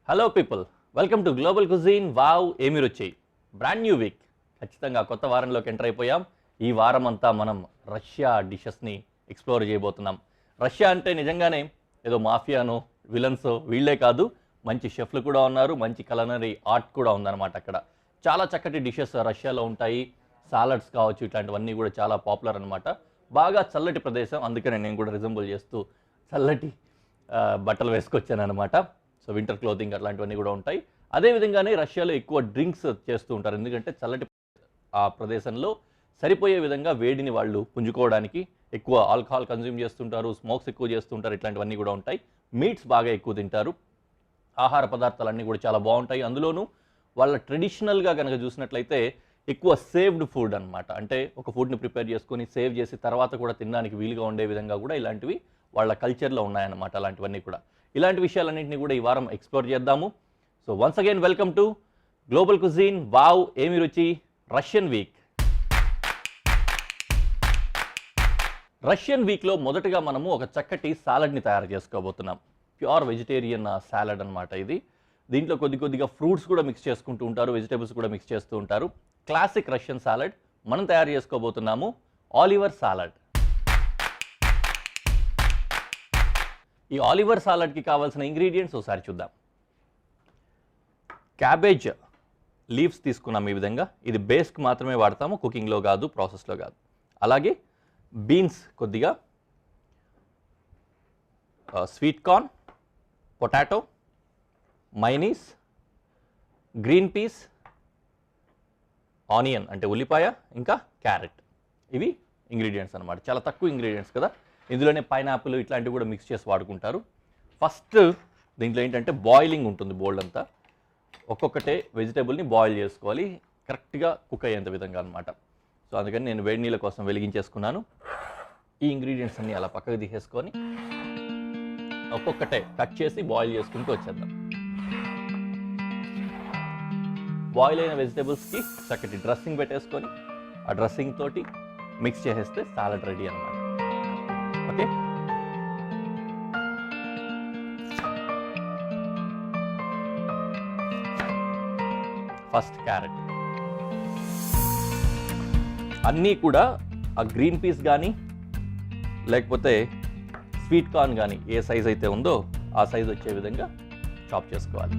Hello people, welcome to global cuisine. Wow ఏమి రుచి brand new week. ఖచ్చితంగా కొత్త వారంలోకి ఎంటర్ అయిపోయాం. ఈ వారం అంతా మనం రష్యా డిషెస్ని ఎక్స్ప్లోర్ చేయబోతున్నాం. రష్యా అంటే నిజంగానే ఏదో మాఫియానో విలన్సో వీళ్ళే కాదు, మంచి షెఫ్లు కూడా ఉన్నారు, మంచి కలనరీ ఆర్ట్ కూడా ఉందన్నమాట. అక్కడ చాలా చక్కటి డిషెస్ రష్యాలో ఉంటాయి. సాలడ్స్ కావచ్చు, ఇట్లాంటివన్నీ కూడా చాలా పాపులర్ అనమాట. బాగా చల్లటి ప్రదేశం, అందుకనే నేను కూడా రిజంబుల్ చేస్తూ చల్లటి బట్టలు వేసుకొచ్చాను అనమాట. సో వింటర్ క్లోతింగ్ అట్లాంటివన్నీ కూడా ఉంటాయి. అదేవిధంగానే రష్యాలో ఎక్కువ డ్రింక్స్ చేస్తూ ఉంటారు, ఎందుకంటే చల్లటి ఆ ప్రదేశంలో సరిపోయే విధంగా వేడిని వాళ్ళు పుంజుకోవడానికి ఎక్కువ ఆల్కహాల్ కన్జ్యూమ్ చేస్తుంటారు, స్మోక్స్ ఎక్కువ చేస్తుంటారు, ఇట్లాంటివన్నీ కూడా ఉంటాయి. మీట్స్ బాగా ఎక్కువ తింటారు. ఆహార పదార్థాలన్నీ కూడా చాలా బాగుంటాయి. అందులోనూ వాళ్ళ ట్రెడిషనల్గా కనుక చూసినట్లయితే ఎక్కువ సేవ్డ్ ఫుడ్ అనమాట. అంటే ఒక ఫుడ్ని ప్రిపేర్ చేసుకొని సేవ్ చేసి తర్వాత కూడా తినడానికి వీలుగా ఉండే విధంగా కూడా ఇలాంటివి వాళ్ళ కల్చర్లో ఉన్నాయన్నమాట. అలాంటివన్నీ కూడా, ఇలాంటి విషయాలన్నింటినీ కూడా ఈ వారం ఎక్స్ప్లోర్ చేద్దాము. So once again welcome to global cuisine. Wow ఏమి రుచి రష్యన్ వీక్. రష్యన్ వీక్లో మొదటగా మనము ఒక చక్కటి సాలడ్ని తయారు చేసుకోబోతున్నాం. ప్యూర్ వెజిటేరియన్ సాలడ్ అనమాట ఇది. దీంట్లో కొద్దిగా ఫ్రూట్స్ కూడా మిక్స్ చేసుకుంటూ ఉంటారు, వెజిటేబుల్స్ కూడా మిక్స్ చేస్తూ ఉంటారు. క్లాసిక్ రష్యన్ సాలడ్ మనం తయారు చేసుకోబోతున్నాము. Olivier salad. ఈ ఆలివర్ సాలడ్కి కావాల్సిన ఇంగ్రీడియంట్స్ ఒకసారి చూద్దాం. క్యాబేజ్ లీవ్స్ తీసుకున్నాం ఈ విధంగా. ఇది బేస్కి మాత్రమే వాడతాము, కుకింగ్లో కాదు, ప్రాసెస్లో కాదు. అలాగే బీన్స్ కొద్దిగా, sweet corn, potato, mayonnaise, green peas, onion అంటే ఉల్లిపాయ, ఇంకా క్యారెట్. ఇవి ఇంగ్రీడియంట్స్ అనమాట. చాలా తక్కువ ఇంగ్రీడియంట్స్ కదా. ఇందులోనే పైనాపిల్ ఇట్లాంటివి కూడా మిక్స్ చేసి వాడుకుంటారు. ఫస్ట్ దీంట్లో ఏంటంటే బాయిలింగ్ ఉంటుంది బోల్డ్ అంతా. ఒక్కొక్కటే వెజిటేబుల్ని బాయిల్ చేసుకోవాలి, కరెక్ట్గా కుక్ అయ్యేంత విధంగా అనమాట. సో అందుకని నేను వేడి నీళ్ళ కోసం వెలిగించేసుకున్నాను. ఈ ఇంగ్రీడియంట్స్ అన్నీ అలా పక్కకు తీసేసుకొని ఒక్కొక్కటే కట్ చేసి బాయిల్ చేసుకుంటూ వచ్చేద్దాం. బాయిల్ అయిన వెజిటేబుల్స్కి చక్కటి డ్రెస్సింగ్ పెట్టేసుకొని ఆ డ్రెస్సింగ్ తోటి మిక్స్ చేసేస్తే సాలడ్ రెడీ అనమాట. Okay, first carrot. అన్నీ కూడా ఆ గ్రీన్ పీస్ కానీ లేకపోతే స్వీట్ కార్న్ కానీ ఏ సైజ్ అయితే ఉందో ఆ సైజ్ వచ్చే విధంగా చాప్ చేసుకోవాలి.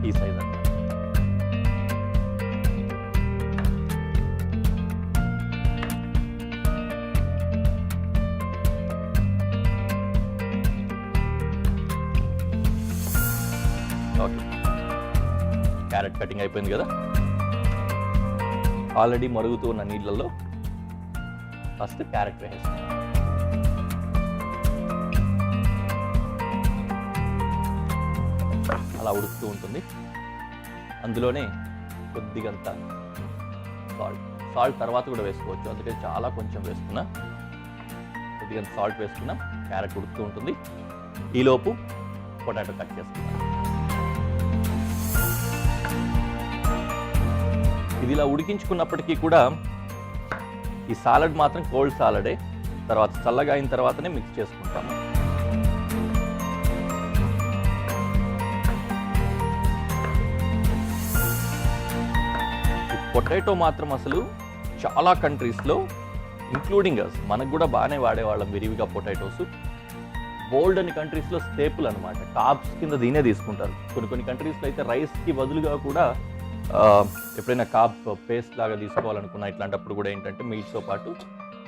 ఈ సైజ్ అంతా ఓకే. క్యారెట్ కటింగ్ అయిపోయింది కదా. ఆల్రెడీ మరుగుతూ ఉన్న నీళ్ళల్లో ఫస్ట్ క్యారెట్ వేసేస్తాం. అలా ఉడుకుతూ ఉంటుంది. అందులోనే కొద్దిగంత సాల్ట్ తర్వాత కూడా వేసుకోవచ్చు, అందుకే చాలా కొంచెం వేసుకున్నా. కొద్దిగంత సాల్ట్ వేసుకున్నా. క్యారెట్ ఉడుకుతూ ఉంటుంది. ఈలోపు పొటాటో కట్ చేసుకున్నాం. ఇది ఇలా ఉడికించుకున్నప్పటికీ కూడా ఈ సాలడ్ మాత్రం కోల్డ్ సాలడే. తర్వాత చల్లగా అయిన తర్వాతనే మిక్స్ చేసుకుంటాము. పొటాటో మాత్రం అసలు చాలా కంట్రీస్లో ఇంక్లూడింగ్ అస్ మనకు కూడా బాగానే వాడేవాళ్ళం విరివిగా. పొటాటోస్ బోల్డ్ అని కంట్రీస్లో స్టేపుల్ అనమాట. కార్బ్స్ కింద దీనే తీసుకుంటారు. కొన్ని కంట్రీస్లో అయితే రైస్కి బదులుగా కూడా ఎప్పుడైనా కార్బ్ పేస్ట్ లాగా తీసుకోవాలనుకున్నా ఇట్లాంటప్పుడు కూడా ఏంటంటే మీట్తో పాటు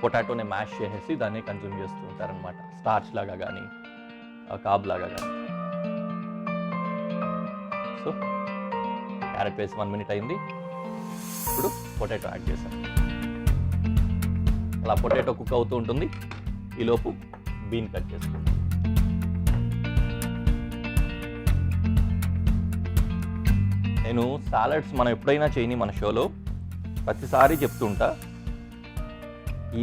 పొటాటోని మ్యాష్ చేసేసి దాన్ని కన్జ్యూమ్ చేస్తూ ఉంటారనమాట. స్టార్చ్ లాగా కానీ కార్బ్ లాగా కానీ. సో క్యారెట్ వేసి 1 minute అయింది. ఇప్పుడు పొటాటో యాడ్ చేశాను. అలా పొటాటో కుక్ అవుతూ ఉంటుంది. ఈలోపు బీన్ కట్ చేసుకుంటాం. నేను సాలడ్స్ మనం ఎప్పుడైనా చేయని మన షోలో ప్రతిసారి చెప్తుంటా,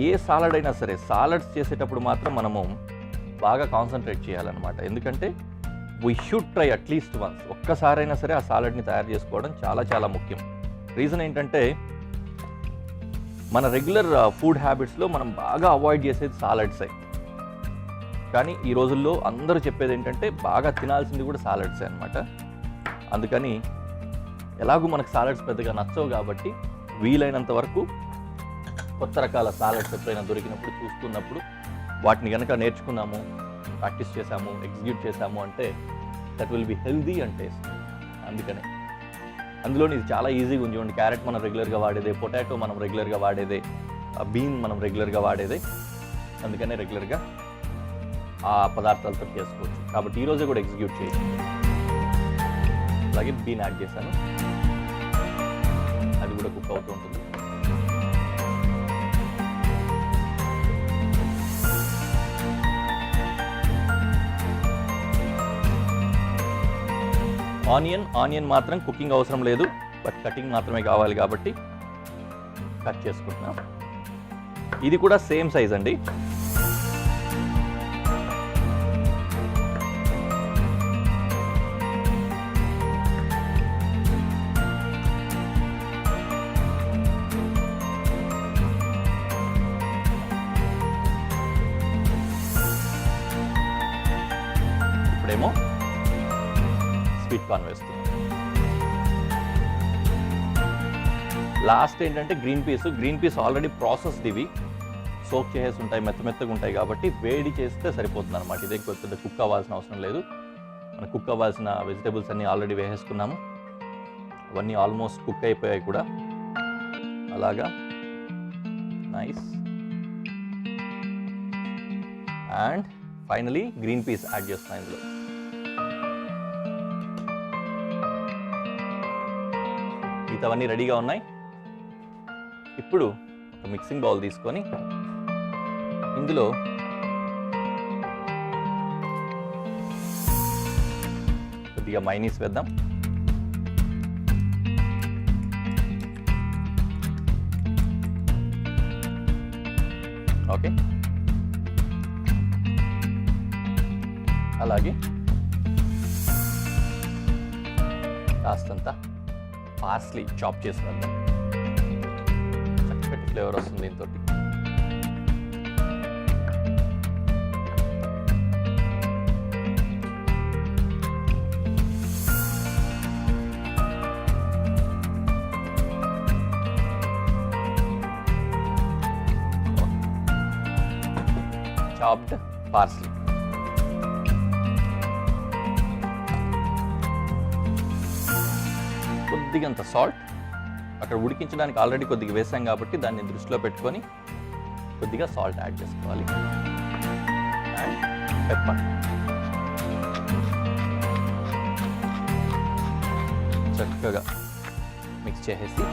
ఏ సాలడ్ అయినా సరే సాలడ్స్ చేసేటప్పుడు మాత్రం మనము బాగా కాన్సన్ట్రేట్ చేయాలన్నమాట. ఎందుకంటే we should try at least once. ఒక్కసారైనా సరే ఆ సాలడ్ని తయారు చేసుకోవడం చాలా చాలా ముఖ్యం. రీజన్ ఏంటంటే మన రెగ్యులర్ ఫుడ్ హ్యాబిట్స్లో మనం బాగా అవాయిడ్ చేసేది సాలడ్సే. కానీ ఈ రోజుల్లో అందరూ చెప్పేది ఏంటంటే బాగా తినాల్సింది కూడా సాలడ్సే అనమాట. అందుకని ఎలాగూ మనకు సాలడ్స్ పెద్దగా నచ్చవు కాబట్టి వీలైనంత వరకు కొత్త రకాల సాలడ్స్ ఎప్పుడైనా దొరికినప్పుడు చూస్తున్నప్పుడు వాటిని కనుక నేర్చుకున్నాము, ప్రాక్టీస్ చేసాము, ఎగ్జిక్యూట్ చేసాము అంటే that will be healthy and taste. అందుకనే అందులోని ఇది చాలా ఈజీగా ఉంది. చూడండి, క్యారెట్ మనం రెగ్యులర్గా వాడేదే, పొటాటో మనం రెగ్యులర్గా వాడేదే, బీన్ మనం రెగ్యులర్గా వాడేదే. అందుకనే రెగ్యులర్గా ఆ పదార్థాలతో చేసుకోవచ్చు. కాబట్టి ఈరోజే కూడా ఎగ్జిక్యూట్ చేయొచ్చు. అలాగే బీన్ యాడ్ చేశాను, అది కూడా కుక్ అవుతూ ఉంటుంది. ఆనియన్ మాత్రం కుకింగ్ అవసరం లేదు, బట్ కటింగ్ మాత్రమే కావాలి కాబట్టి కట్ చేసుకుంటున్నాం. ఇది కూడా సేమ్ సైజ్ అండి. ఇప్పుడేమో స్వీట్ కార్న్ వేస్తున్నాం. లాస్ట్ ఏంటంటే గ్రీన్ పీస్ ఆల్రెడీ ప్రాసెస్డ్, ఇవి సోక్ చేసేసి ఉంటాయి, మెత్తగా ఉంటాయి కాబట్టి వేడి చేస్తే సరిపోతుంది అనమాట. ఇదే పెద్ద కుక్ అవ్వాల్సిన అవసరం లేదు. మన కుక్ అవ్వాల్సిన వెజిటేబుల్స్ అన్నీ ఆల్రెడీ వేసేసుకున్నాము. అవన్నీ ఆల్మోస్ట్ కుక్ అయిపోయాయి కూడా. అలాగా nice. And finally green peas add చేస్తున్నాను ఇందులో. మిగతావన్నీ రెడీగా ఉన్నాయి. ఇప్పుడు ఒక మిక్సింగ్ బౌల్ తీసుకొని ఇందులో కొద్దిగా మైనీస్ వేద్దాం. ఓకే, అలాగే కాస్తంత పార్స్లీ చాప్ చేసి వేద్దాం. చక్కటి ఫ్లేవర్ వస్తుంది దీంతో. Chopped parsley. కొద్దిగంత సాల్ట్, అక్కడ ఉడికించడానికి ఆల్రెడీ కొద్దిగా వేసాం కాబట్టి దాన్ని దృష్టిలో పెట్టుకొని కొద్దిగా సాల్ట్ యాడ్ చేసుకోవాలి. And pepper. చక్కగా మిక్స్ చేసేసి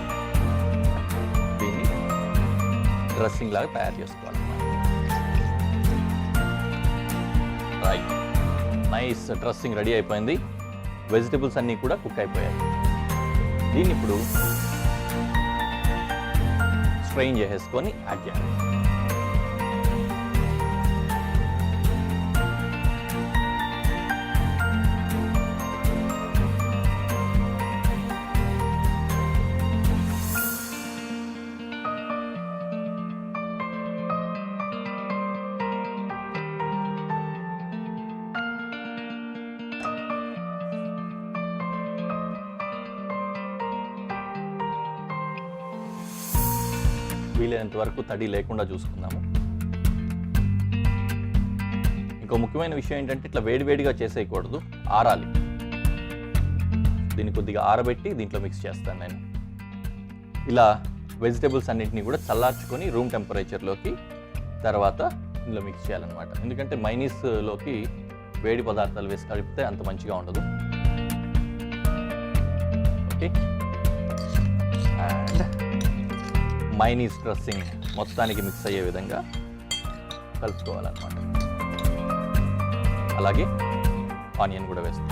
దీన్ని డ్రెస్సింగ్ లాగా తయారు చేసుకోవాలి. రైట్, నైస్ డ్రెస్సింగ్ రెడీ అయిపోయింది. వెజిటబుల్స్ అన్నీ కూడా కుక్ అయిపోయాయి. దీన్ని ఇప్పుడు స్ట్రెయిన్ చేసేసుకొని యాడ్ చేయాలి. వీలైనంత వరకు తడి లేకుండా చూసుకుందాము. ఇంకో ముఖ్యమైన విషయం ఏంటంటే ఇట్లా వేడివేడిగా చేసేయకూడదు, ఆరాలి. దీన్ని కొద్దిగా ఆరబెట్టి దీంట్లో మిక్స్ చేస్తాను నేను. ఇలా వెజిటేబుల్స్ అన్నింటినీ కూడా చల్లార్చుకొని రూమ్ టెంపరేచర్లోకి తర్వాత ఇందులో మిక్స్ చేయాలన్నమాట. ఎందుకంటే మైనీస్లోకి వేడి పదార్థాలు వేసి కలిపితే అంత మంచిగా ఉండదు. ఓకే, అండ్ మైనీస్ డ్రెస్సింగ్ మొత్తానికి మిక్స్ అయ్యే విధంగా కలుపుకోవాలన్నమాట. అలాగే ఆనియన్ కూడా వేస్తాం.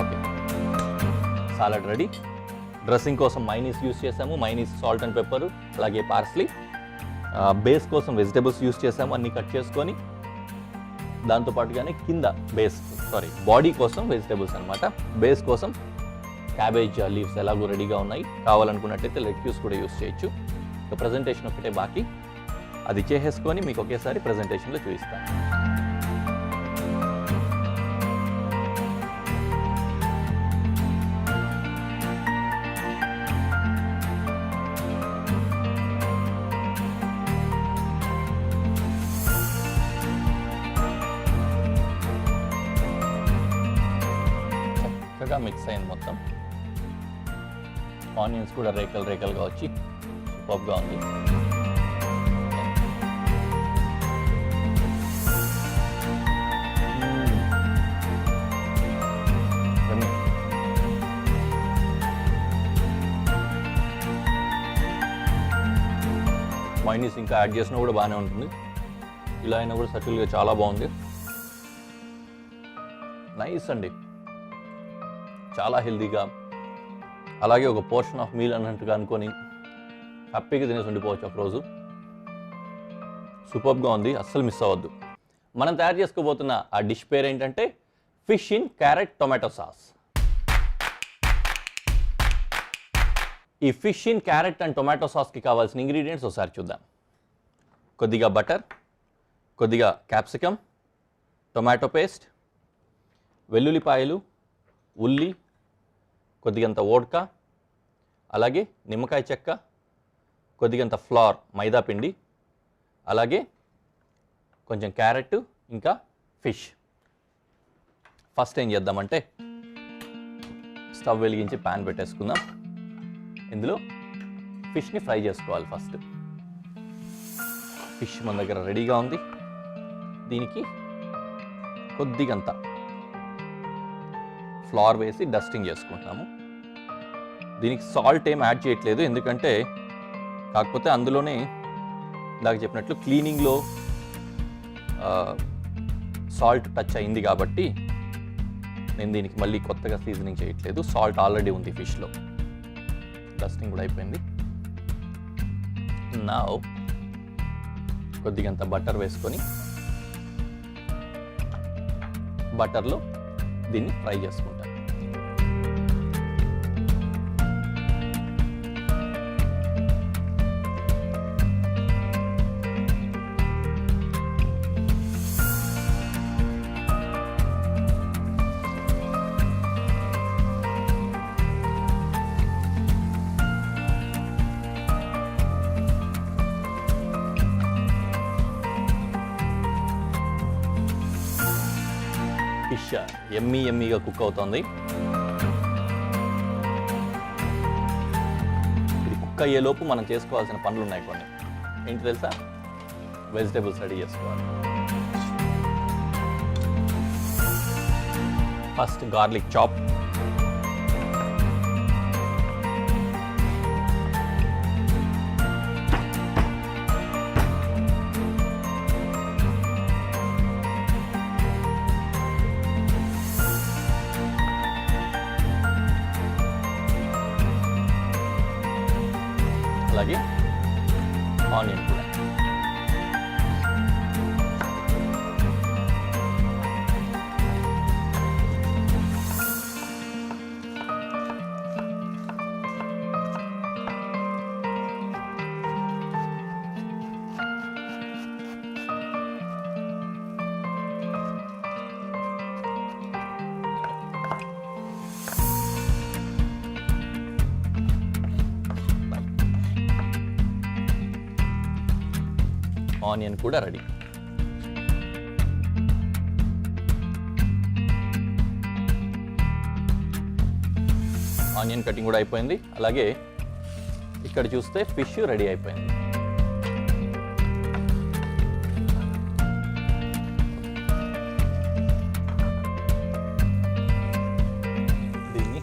Okay, salad ready. డ్రెస్సింగ్ కోసం మైనీస్ యూస్ చేసాము, మైనీస్, సాల్ట్ అండ్ పెప్పర్, అలాగే పార్స్లీ. బేస్ కోసం వెజిటేబుల్స్ యూస్ చేసాము, అన్నీ కట్ చేసుకొని. దాంతోపాటుగానే కింద బాడీ కోసం వెజిటేబుల్స్ అనమాట. బేస్ కోసం క్యాబేజ్ లీవ్స్ ఎలాగో రెడీగా ఉన్నాయి. కావాలనుకున్నట్టయితే లెట్యూస్ కూడా యూస్ చేయొచ్చు. ఇక ప్రజెంటేషన్ ఒకటే బాకీ, అది చేసేసుకొని మీకు ఒకేసారి ప్రజెంటేషన్లో చూపిస్తాను. చక్కగా మిక్స్ అయింది మొత్తం. ఆనియన్స్ కూడా రేకలుగా వచ్చి సూపర్గా ఉంది. మైనీస్ ఇంకా యాడ్ చేసినా కూడా బాగానే ఉంటుంది. ఇలా అయినా కూడా సటిల్గా చాలా బాగుంది. నైస్ అండి, చాలా హెల్తీగా, అలాగే ఒక పోర్షన్ ఆఫ్ మీల్ అన్నట్టుగా అనుకొని హ్యాపీగా తినేసి ఉండిపోవచ్చు ఒకరోజు. సూపర్గా ఉంది, అస్సలు మిస్ అవ్వద్దు. మనం తయారు చేసుకోబోతున్న ఆ డిష్ పేరు ఏంటంటే fish in carrot tomato sauce. ఈ fish in carrot and tomato సాస్కి కావాల్సిన ఇంగ్రీడియంట్స్ ఒకసారి చూద్దాం. కొద్దిగా బటర్, కొద్దిగా క్యాప్సికమ్, టొమాటో పేస్ట్, వెల్లుల్లిపాయలు, ఉల్లి, కొద్దిగంత వోడ్కా, అలాగే నిమ్మకాయ చెక్క, కొద్దిగంత ఫ్లవర్ మైదా పిండి, అలాగే కొంచెం క్యారెట్, ఇంకా ఫిష్. ఫస్ట్ ఏం చేద్దామంటే స్టవ్ వెలిగించి ప్యాన్ పెట్టేసుకుందాం. ఇందులో ఫిష్ని ఫ్రై చేసుకోవాలి. ఫస్ట్ ఫిష్ మన దగ్గర రెడీగా ఉంది. దీనికి కొద్దిగంత ఫ్లవర్ వేసి డస్టింగ్ చేసుకుంటున్నాము. దీనికి సాల్ట్ ఏం యాడ్ చేయట్లేదు, ఎందుకంటే కాకపోతే అందులోనే ఇందాక చెప్పినట్లు క్లీనింగ్లో సాల్ట్ టచ్ అయింది కాబట్టి నేను దీనికి మళ్ళీ కొత్తగా సీజనింగ్ చేయట్లేదు. సాల్ట్ ఆల్రెడీ ఉంది ఫిష్లో. డస్టింగ్ కూడా అయిపోయింది. నా కొద్దిగంత బటర్ వేసుకొని బటర్లో దీన్ని ఫ్రై చేసుకుంటాను. ఫిష్ ఎమ్మీగా కుక్ అవుతుంది. ఇది కుక్ అయ్యేలోపు మనం చేసుకోవాల్సిన పనులు ఉన్నాయి కొన్ని. ఏంటి తెలుసా? వెజిటేబుల్స్ రెడీ చేసుకోవాలి. ఫస్ట్ గార్లిక్ చాప్, అలాగే ఆనియన్ కూడా. ఆనియన్ కూడా రెడీ. ఆనియన్ కటింగ్ కూడా అయిపోయింది. అలాగే ఇక్కడ చూస్తే ఫిష్ రెడీ అయిపోయింది. దీన్ని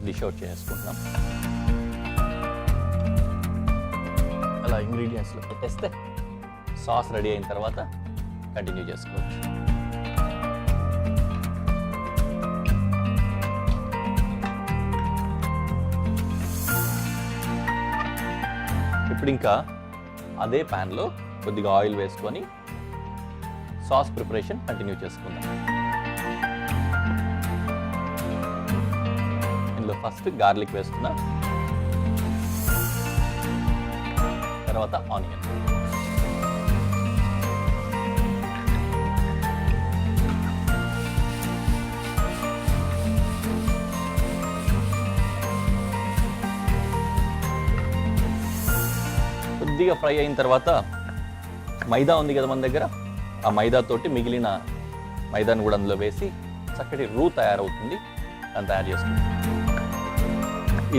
డిష్ అవుట్ చేసుకుంటున్నాం. అలా ఇంగ్రీడియంట్స్లో పెట్టేస్తే సాస్ రెడీ అయిన తర్వాత కంటిన్యూ చేసుకోవచ్చు. ఇప్పుడు ఇంకా అదే ప్యాన్లో కొద్దిగా ఆయిల్ వేసుకొని సాస్ ప్రిపరేషన్ కంటిన్యూ చేసుకుందాం. ఇందులో ఫస్ట్ గార్లిక్ వేస్తున్నా, తర్వాత ఆనియన్, కొద్దిగా ఫ్రై అయిన తర్వాత మైదా ఉంది కదా మన దగ్గర, ఆ మైదాతోటి మిగిలిన మైదాను కూడా అందులో వేసి చక్కటి రూ తయారవుతుంది, దాన్ని తయారు చేసుకుంటాం.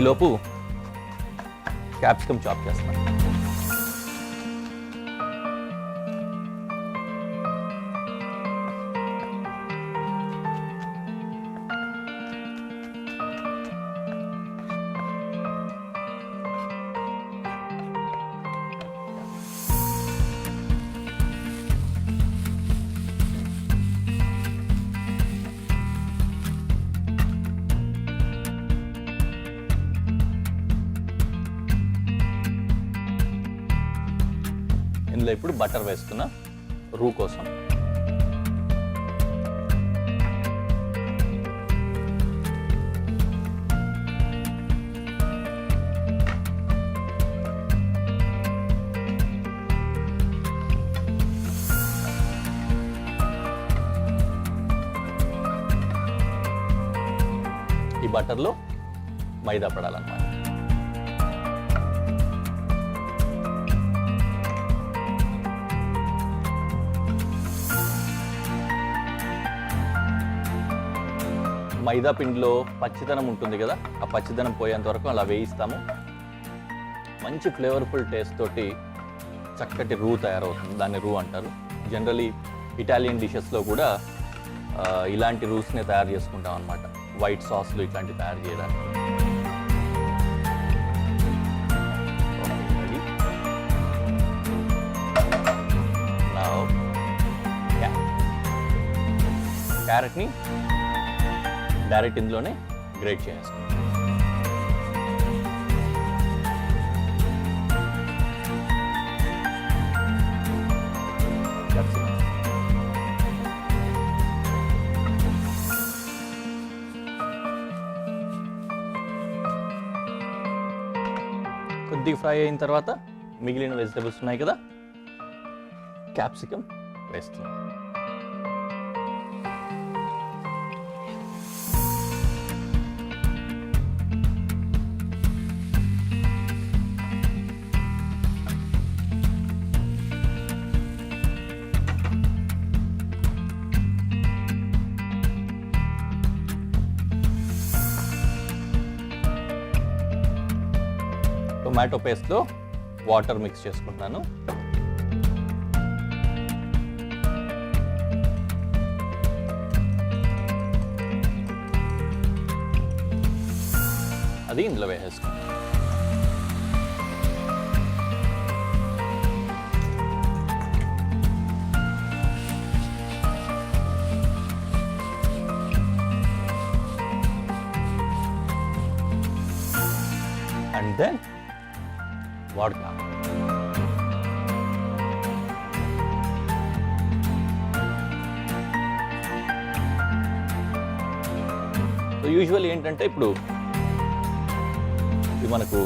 ఈలోపు క్యాప్సికమ్ చాప్ చేస్తాం. ఇందులో ఇప్పుడు బటర్ వేస్తున్నా రూ కోసం. ఈ బటర్లో మైదా పడాలన్నమాట. మైదా పిండిలో పచ్చిదనం ఉంటుంది కదా, ఆ పచ్చిదనం పోయేంత వరకు అలా వేయిస్తాము. మంచి ఫ్లేవర్ఫుల్ టేస్ట్ తోటి చక్కటి రూ తయారవుతుంది, దాన్ని రూ అంటారు. జనరలీ ఇటాలియన్ డిషెస్లో కూడా ఇలాంటి రూస్నే తయారు చేసుకుంటాం అన్నమాట, వైట్ సాస్లు ఇట్లాంటివి తయారు చేయడానికి. క్యారెట్ని డైరెక్ట్ ఇందులోనే గ్రేట్ చేస్తాం. కొద్దిగా ఫ్రై అయిన తర్వాత మిగిలిన వెజిటబుల్స్ ఉన్నాయి కదా, క్యాప్సికమ్ వేస్తున్నాం. టొమాటో పేస్ట్లో వాటర్ మిక్స్ చేసుకుంటున్నాను. అది ఇందులో వేసేసుకుంటాం. And then vodka. So usual ఏంటంటే ఇప్పుడు ఇది మనకు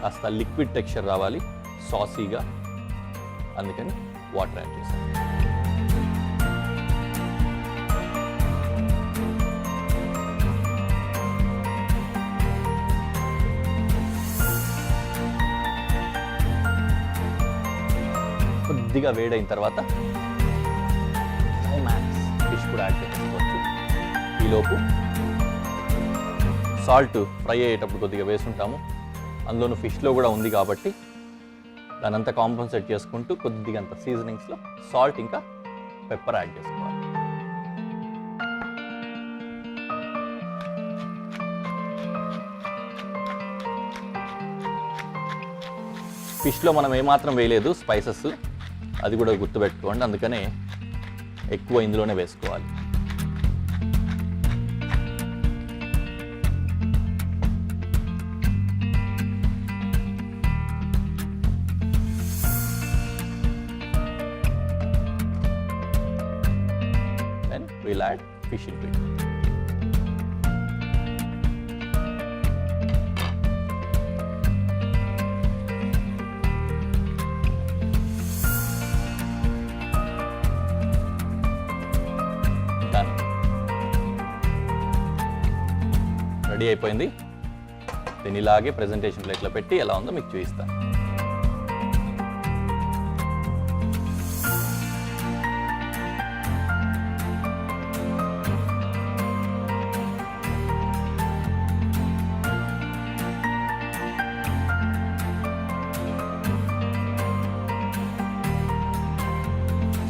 కాస్త లిక్విడ్ టెక్స్చర్ రావాలి, సాసీగా, అందుకని వాటర్ యాడ్ చేస్తాను. కొద్దిగా వేడైన తర్వాత ఫిష్ కూడా యాడ్ చేసుకోవచ్చు. ఈలోపు సాల్ట్ ఫ్రై అయ్యేటప్పుడు కొద్దిగా వేసుంటాము, అందులోనూ ఫిష్లో కూడా ఉంది కాబట్టి దానంతా కాంపన్సేట్ చేసుకుంటూ కొద్దిగా అంత సీజనింగ్స్లో సాల్ట్ ఇంకా పెప్పర్ యాడ్ చేసుకోవాలి. ఫిష్లో మనం ఏమాత్రం వేయలేదు స్పైసెస్, అది కూడా గుర్తుపెట్టుకోండి, అందుకనే ఎక్కువ ఇందులోనే వేసుకోవాలి. we'll add fish into it. Done. Ready అయిపోయింది. దీన్ని ఇలాగే ప్రెజెంటేషన్ ప్లేట్లో పెట్టి ఎలా ఉందో మీకు చూపిస్తాను.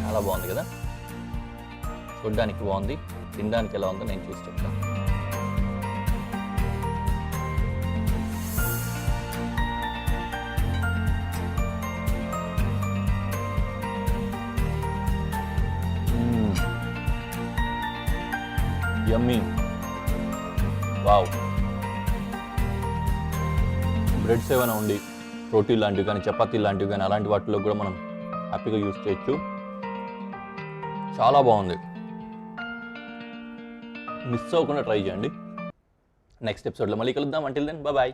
చాలా బాగుంది కదా, చూడ్డానికి బాగుంది, తినడానికి ఎలా ఉందో నేను చూసి చెప్తాను. యమ్మీ, వావ్. బ్రెడ్స్ ఏమైనా ఉండి రోటీ లాంటివి కానీ చపాతీ లాంటివి కానీ అలాంటి వాటిలో కూడా మనం హ్యాపీగా యూస్ చేయొచ్చు. చాలా బాగుంది, మిస్ అవ్వకుండా ట్రై చేయండి. నెక్స్ట్ ఎపిసోడ్లో మళ్ళీ కలుద్దాం. Until then bye.